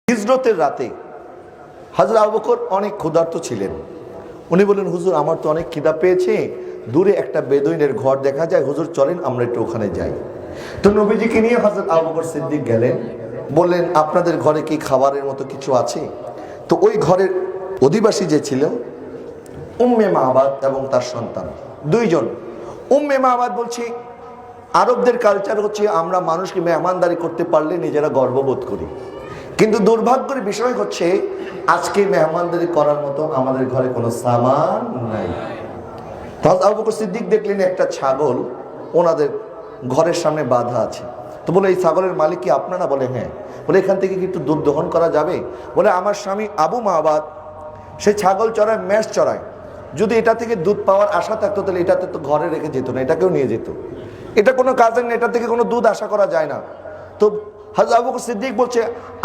হিজরতের রাতে হযরত আবু বকর অনেক ক্ষুধার্ত ছিলেন। উনি বলেন, হুজুর আমার তো অনেক খিদা পেয়েছে, দূরে একটা বেদুইনের ঘর দেখা যায়, হুজুর চলেন আমরা একটু ওখানে যাই। তো নবীজিকে নিয়ে হযরত আবু বকর সিদ্দিক গেলেন। বললেন, আপনাদের ঘরে কি খাবারের মতো কিছু আছে? তো ওই ঘরের অধিবাসী যে ছিল উম্মে মাহবাদ এবং তার সন্তান দুইজন। উম্মে মাহবাদ বলছি, আরবদের কালচার হচ্ছে আমরা মানুষকে মেহমানদারি করতে পারলে নিজেরা গর্ববোধ করি, কিন্তু দুর্ভাগ্যের বিষয় হচ্ছে আজকে মেহমানদারি করার মতো আমাদের ঘরে কোনো সামান নাই। হযরত আবু বকর সিদ্দিক দেখলেন একটা ছাগল ওনাদের ঘরের সামনে বাঁধা আছে। তো বলে, এই ছাগলের মালিক কি আপনারা? বলে হ্যাঁ। বলে, এখান থেকে কি একটু দুধ দহন করা যাবে? বলে, আমার স্বামী আবু মাহবাদ সে ছাগল চড়ায়, মেষ চড়ায়, যদি এটা থেকে দুধ পাওয়ার আশা থাকতো তাহলে এটাতে তো ঘরে রেখে যেত না, এটাকেও নিয়ে যেত, এটা কোনো কাজের না, এটা থেকে কোনো দুধ আশা করা যায় না। তো হযরত আবু বকর সিদ্দিক বলছে,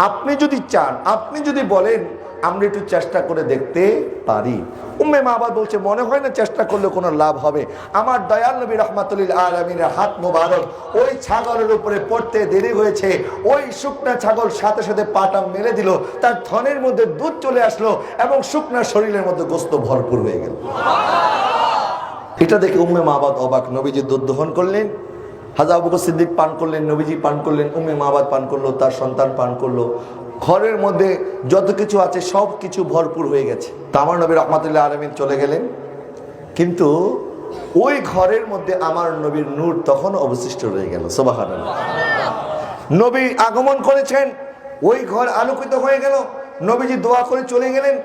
আপনি যদি চান, আপনি যদি বলেন আমরা একটু চেষ্টা করে দেখতে পারি। উম্মে মাহবাদ বলছে, মনে হয় না চেষ্টা করলে কোনো লাভ হবে, আমার দয়াল নবী রাহমাতুল লিল আলামিনের হাত মোবারক ওই ছাগলের উপরে পড়তে দেরি হয়েছে, ওই শুকনা ছাগল সাথে সাথে পাটা মেলে দিল, তার থনের মধ্যে দুধ চলে আসলো এবং শুকনা শরীরের মধ্যে গোশত ভরপুর হয়ে গেল। এটা দেখে উম্মে মাহবাদ অবাক। নবীজি দুধ দহন করলেন, হযরত আবু বকর সিদ্দিক পান করলেন, নবীজি পান করলেন, উম্মে মাহবাদ পান করলো, তার সন্তান পান করলো। ঘরের মধ্যে যত কিছু আছে সব কিছু ভরপুর হয়ে গেছে। তা আমার নবী রাহমাতুল্লাহ আলামিন চলে গেলেন, কিন্তু ওই ঘরের মধ্যে আমার নবীর নূর তখন অবশিষ্ট রয়ে গেল। সুবহানাল্লাহ। নবী আগমন করেছেন, ওই ঘর আলোকিত হয়ে গেল। নবীজি দোয়া করে চলে গেলেন।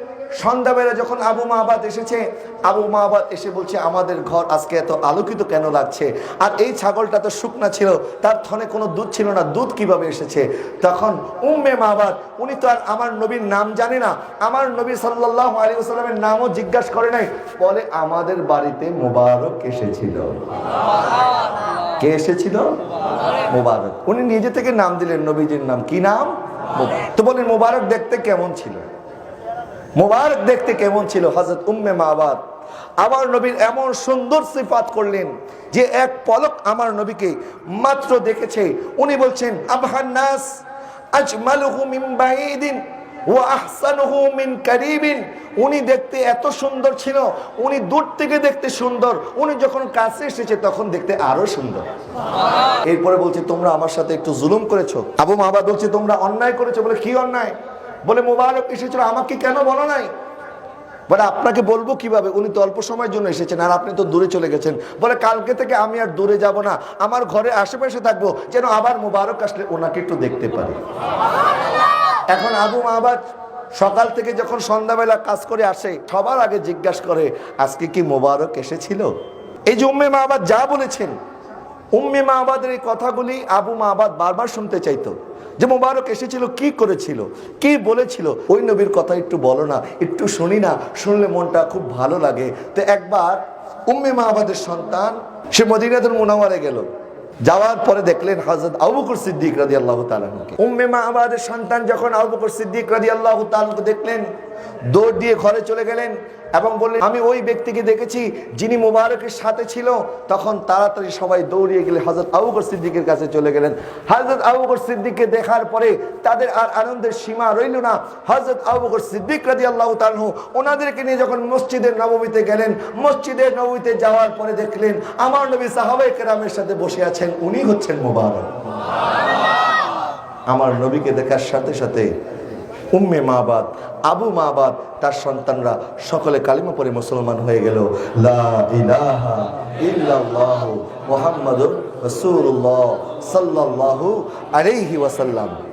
সন্ধ্যাবেলা যখন আবু মাহবাদ এসেছে, আবু মাহবাদ এসে বলছে, আমাদের ঘর আজকে এত আলোকিত কেন লাগছে? আর এই ছাগলটা তো শুকনা ছিল, তার থনে কোনো দুধ ছিল না, দুধ কিভাবে এসেছে? তখন উম্মে মাহবাদ, উনি তো আর আমার নবীর নাম জানে না, আমার নবী সাল্লাল্লাহু আলাইহি ওয়াসাল্লামের নামও জিজ্ঞাসা করে নাই, বলে আমাদের বাড়িতে মোবারক এসেছিল। কে এসেছিল? মোবারক। উনি নিজে থেকে নাম দিলেন নবীজির নাম। কি নাম? তো বলেন, মোবারক দেখতে কেমন ছিল? মোবারক দেখতে কেমন ছিল? হযরত উম্মে মাহবাদ আমার নবীর এমন সুন্দর সিফাত করলেন যে এক পলক আমার নবীকে মাত্র দেখেছে। উনি বলছেন, আবহান নাস আজমালুহু মিন বাঈদিন ওয়া আহসানুহু মিন কারীবিন। উনি দেখতে এত সুন্দর ছিল, উনি দূর থেকে দেখতে সুন্দর, উনি যখন কাছে এসেছে তখন দেখতে আরো সুন্দর। এরপরে বলছে, তোমরা আমার সাথে একটু জুলুম করেছো। আবু মাহবাদ বলছে, তোমরা অন্যায় করেছো। বলে, কি অন্যায়? বলে, মোবারক এসেছিল, আমাকে কেন বলো নাই? বলে, আপনাকে বলবো কিভাবে, উনি তো অল্প সময়ের জন্য এসেছেন আর আপনি তো দূরে চলে গেছেন। বলে, কালকে থেকে আমি আর দূরে যাব না, আমার ঘরে আশেপাশে থাকবো, যেন আবার মোবারক আসলে ওনাকে একটু দেখতে পারি। এখন আবু মাহবাদ সকাল থেকে যখন সন্ধ্যাবেলা কাজ করে আসে, সবার আগে জিজ্ঞাসা করে, আজকে কি মোবারক এসেছিল? এই যে উম্মে মাহবাদ যা বলেছেন, উম্মে মাহবাদের এই কথাগুলি আবু মাহবাদ বারবার শুনতে চাইতো, যে মোবারক এসেছিল, কি করেছিল, কি বলেছিল, ওই নবীর কথা একটু বলো না, একটু শুনি না, শুনলে মনটা খুব ভালো লাগে। তো একবার উম্মে মাহবাদের সন্তান সে মদিনাতুল মুনাওয়ারে গেল, যাওয়ার পরে দেখলেন হযরত আবু বকর সিদ্দিক রাদিয়াল্লাহু তাআলা আনহুকে। উম্মে মাহবাদের সন্তান যখন আবু বকর সিদ্দিক রাদিয়াল্লাহু তাআলা আনহুকে দেখলেন, দৌড় দিয়ে ঘরে চলে গেলেন এবং বললেন, আমি ওই ব্যক্তিকে দেখেছি যিনি মোবারকের সাথে ছিল। তখন তাড়াতাড়ি সবাই দৌড়িয়ে গেলে হযরত আবু বকর সিদ্দিকের কাছে চলে গেলেন। হযরত আবু বকর সিদ্দিককে দেখার পরে তাদের আর আনন্দের সীমা রইল না। হযরত আবু বকর সিদ্দিক রাদিয়াল্লাহু তাআলা আনহু ওনাদেরকে নিয়ে যখন মসজিদের নববীতে গেলেন, মসজিদের নববীতে যাওয়ার পরে দেখলেন আমার নবী সাহাবায়ে কেরামের সাথে বসে আছেন, উনি হচ্ছেন মোবারক। আমার নবীকে দেখার সাথে সাথে উম্মে মাহবাদ, আবু মাহবাদ, তার সন্তানরা সকলে কালিমা পড়ে মুসলমান হয়ে গেল। লা ইলাহা ইল্লাল্লাহু মুহাম্মাদুর রাসূলুল্লাহ সাল্লাল্লাহু আলাইহি ওয়াসাল্লাম।